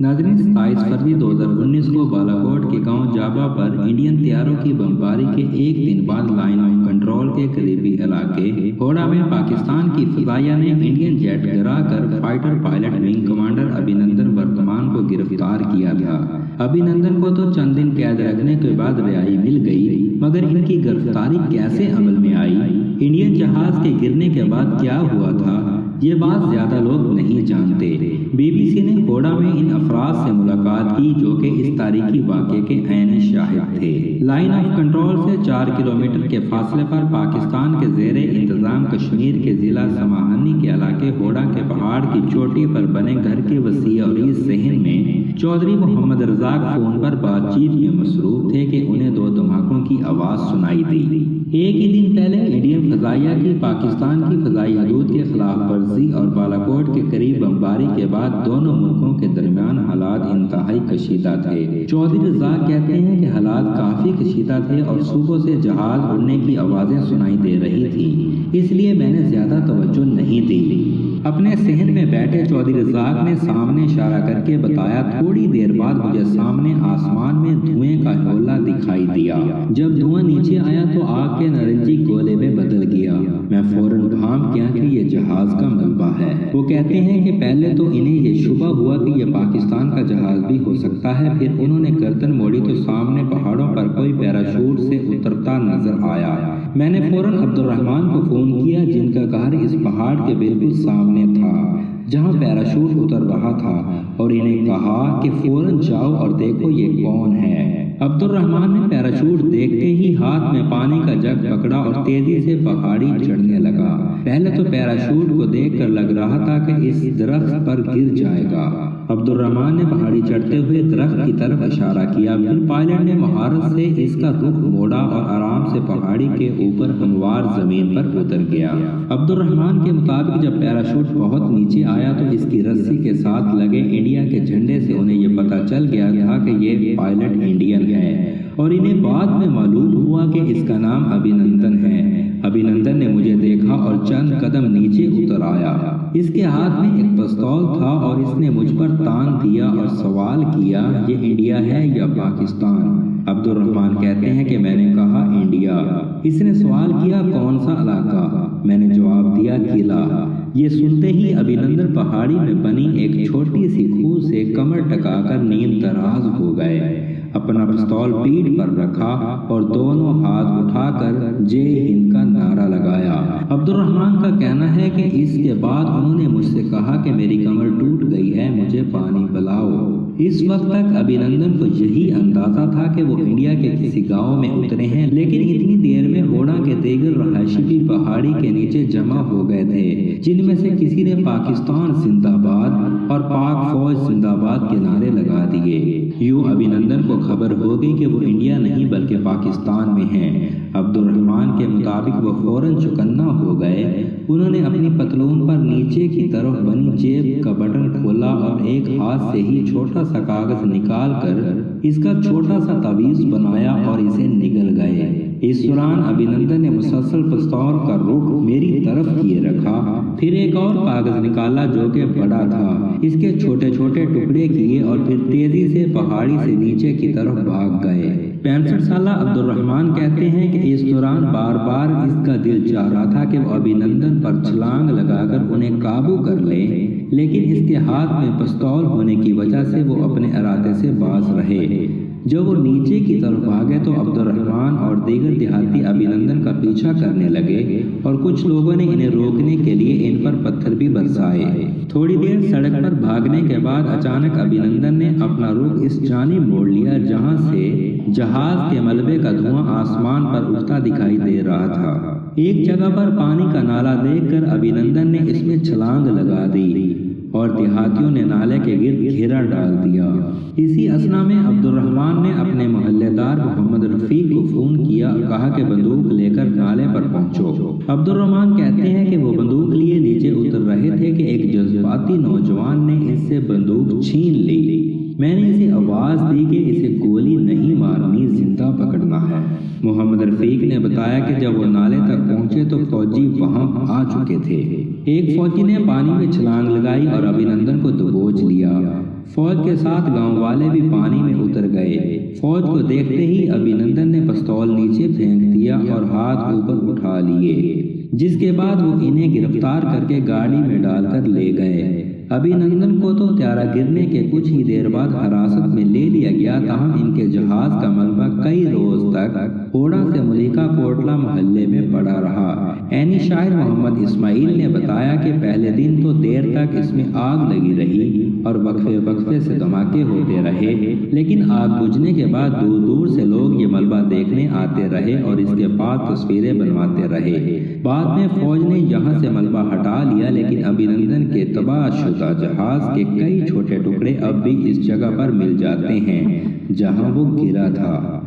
नाज़रीन, 27 फरवरी 2019 को बालाकोट के गांव जाबा पर इंडियन तैयारों की बमबारी के एक दिन बाद लाइन ऑफ कंट्रोल के करीबी इलाके होड़ा में पाकिस्तान की फ़िज़ाइया ने इंडियन जेट गिराकर फाइटर पायलट विंग कमांडर अभिनंदन वर्तमान को गिरफ्तार किया था। अभिनंदन को तो चंद दिन कैद रखने के बाद रिहाई मिल गई, मगर इनकी गिरफ्तारी कैसे अमल में आई, इंडियन जहाज के गिरने के बाद क्या हुआ था, ये बात ज्यादा लोग नहीं जानते। बीबीसी ने होड़ा में इन अफराद से मुलाकात की जो कि इस तारीखी वाक़े के ऐन शाहिद थे। लाइन ऑफ कंट्रोल से 4 किलोमीटर के फासले पर पाकिस्तान के ज़ेरे इंतज़ाम कश्मीर के ज़िला समाहनी के इलाके होड़ा के पहाड़ की चोटी पर बने घर के वसी और इस सहन में चौधरी मोहम्मद रज़ाक फ़ोन पर बातचीत में मसरूफ़ थे कि उन्हें 2 धमाकों की आवाज़ सुनाई दी। एक ही दिन पहले इंडियन फ़िज़ाइया की पाकिस्तान की फ़िज़ाई हदूद के खिलाफ वर्जी और बालाकोट के करीब बमबारी के बाद दोनों मुल्कों के दरमियान हालात इंतहाई कशीदा थे। चौधरी रज़ाक कहते हैं कि हालात काफ़ी कशीदा थे और सुबह से जहाज उड़ने की आवाज़ें सुनाई दे रही थी, इसलिए मैंने ज़्यादा तवज्जो नहीं दी। अपने सहन में बैठे चौधरी रज़ाक ने सामने इशारा करके बताया, थोड़ी देर बाद मुझे सामने आसमान में धुएं का गोला दिखाई दिया। जब धुआं नीचे आया तो आग के नारंगी गोले में बदल गया। मैं फौरन भांप गया कि ये जहाज का मलबा है। वो कहते हैं कि पहले तो इन्हें ये शुबा हुआ कि ये पाकिस्तान का जहाज भी हो सकता है। फिर उन्होंने गर्दन मोड़ी तो सामने पहाड़ों पर कोई पैराशूट से उतरता नजर आया। मैंने फौरन अब्दुर्रहमान को फ़ोन किया जिनका घर इस पहाड़ के बिल्कुल सामने था जहां पैराशूट उतर रहा था, और इन्हें कहा कि फौरन जाओ और देखो ये कौन है। अब्दुर्रहमान ने पैराशूट देखते ही हाथ में पानी का जग पकड़ा और तेजी से पहाड़ी चढ़ने लगा। पहले तो पैराशूट को देखकर लग रहा था कि इस दरख्त पर गिर जाएगा। अब्दुर्रहमान ने पहाड़ी चढ़ते हुए दरख्त की तरफ इशारा किया। फिर पायलट ने महारत से इसका रुख मोड़ा और आराम से पहाड़ी के ऊपर हमवार जमीन पर उतर गया। अब्दुर्रहमान के मुताबिक जब पैराशूट बहुत नीचे आया तो इसकी रस्सी के साथ लगे इंडिया के झंडे से उन्हें ये पता चल गया था कि ये पायलट इंडियन है, और इन्हें बाद में मालूम हुआ कि इसका नाम अभिनंदन है। अभिनंदन ने मुझे देखा और चंद कदम नीचे उतर आया। इसके हाथ में एक पिस्तौल था और इसने मुझ पर तान दिया और सवाल किया, ये इंडिया है या पाकिस्तान? अब्दुर्रहमान कहते हैं कि मैंने कहा इंडिया। इसने सवाल किया, कौन सा इलाका? मैंने जवाब दिया, किला। ये सुनते ही अभिनंदन पहाड़ी में बनी एक छोटी सी खूह से कमर टकाकर नींद दराज हो गए। अपना पिस्तौल पीठ पर रखा और दोनों हाथ उठाकर जय हिंद का नारा लगाया। अब्दुर्रहमान का कहना है कि इसके बाद उन्होंने मुझसे कहा कि मेरी कमर टूट गई है, मुझे पानी पिलाओ। इस वक्त तक अभिनंदन को यही अंदाजा था कि वो इंडिया के किसी गांव में उतरे हैं, लेकिन इतनी देर में होड़ा के दीगर रहायशी भी पहाड़ी के नीचे जमा हो गए थे, जिनमें से किसी ने पाकिस्तान जिंदाबाद और पाक फौज जिंदाबाद के नारे लगा दिए। यूं अभिनंदन को खबर हो गई कि वो इंडिया नहीं बल्कि पाकिस्तान में हैं। अब्दुर्रहमान के मुताबिक वो फौरन चौकन्ना हो गए। उन्होंने अपनी पतलून पर नीचे की तरफ बनी जेब का बटन खोला और एक हाथ से ही छोटा सा कागज निकाल कर इसका छोटा सा तावीज़ बनाया और इसे निगल गए। इस दौरान अभिनंदन ने मुसलसल पिस्तौल का रुख मेरी तरफ किए रखा। फिर एक और कागज निकाला जो कि बड़ा था, इसके छोटे छोटे टुकड़े किए और फिर तेजी से पहाड़ी से नीचे की तरफ भाग गए। 65 साला अब्दुर्रहमान कहते हैं कि इस दौरान बार बार इसका दिल चाह रहा था कि वो अभिनंदन पर छलांग लगाकर उन्हें काबू कर ले, लेकिन इसके हाथ में पिस्तौल होने की वजह से वो अपने इरादे से बाज रहे। जब वो नीचे की तरफ भागे तो अब्दुर्रहमान और दीगर देहाती अभिनंदन का पीछा करने लगे और कुछ लोगों ने इन्हें रोकने के लिए इन पर पत्थर भी बरसाए। थोड़ी देर सड़क पर भागने के बाद अचानक अभिनंदन ने अपना रुख इस जानिब मोड़ लिया जहां से जहाज के मलबे का धुआं आसमान पर उठता दिखाई दे रहा था। एक जगह पर पानी का नाला देखकर अभिनंदन ने इसमें छलांग लगा दी और देहातियों ने नाले के गिर्द घेरा डाल दिया। इसी असना में अब्दुर्रहमान ने अपने मोहल्लेदार मोहम्मद रफीक को फ़ोन किया और कहा कि बंदूक लेकर नाले पर पहुंचो। अब्दुर्रहमान कहते हैं कि वो बंदूक लिए नीचे उतर रहे थे कि एक जज्बाती नौजवान ने इससे बंदूक छीन ली। मैंने इसे आवाज़ दी कि इसे गोली नहीं मारनी, जिंदा पकड़ना है। मोहम्मद रफीक ने बताया कि जब वो नाले तक पहुंचे तो फौजी वहां आ चुके थे। एक फौजी ने पानी में छलांग लगाई और अभिनंदन को दबोच लिया। फौज के साथ गांव वाले भी पानी में उतर गए। फौज को देखते ही अभिनंदन ने पिस्तौल नीचे फेंक दिया और हाथ ऊपर उठा लिए, जिसके बाद वो इन्हें गिरफ्तार करके गाड़ी में डालकर ले गए। अभिनंदन को तो त्यारा गिरने के कुछ ही देर बाद हिरासत में ले लिया गया, ताहम इनके जहाज का मलबा कई रोज तक होड़ा से मलिका कोटला मोहल्ले में पड़ा रहा। एनी शायर मोहम्मद इस्माइल ने बताया कि पहले दिन तो देर तक इसमें आग लगी रही और वक्फे वक्फे से धमाके होते रहे, लेकिन आग बुझने के बाद दूर दूर से लोग ये मलबा देखने आते रहे और इसके बाद तस्वीरें बनवाते रहे। बाद में फौज ने यहाँ से मलबा हटा लिया, लेकिन अभिनंदन के तबाहशुदा जहाज के कई छोटे टुकड़े अब भी इस जगह पर मिल जाते हैं जहाँ वो गिरा था।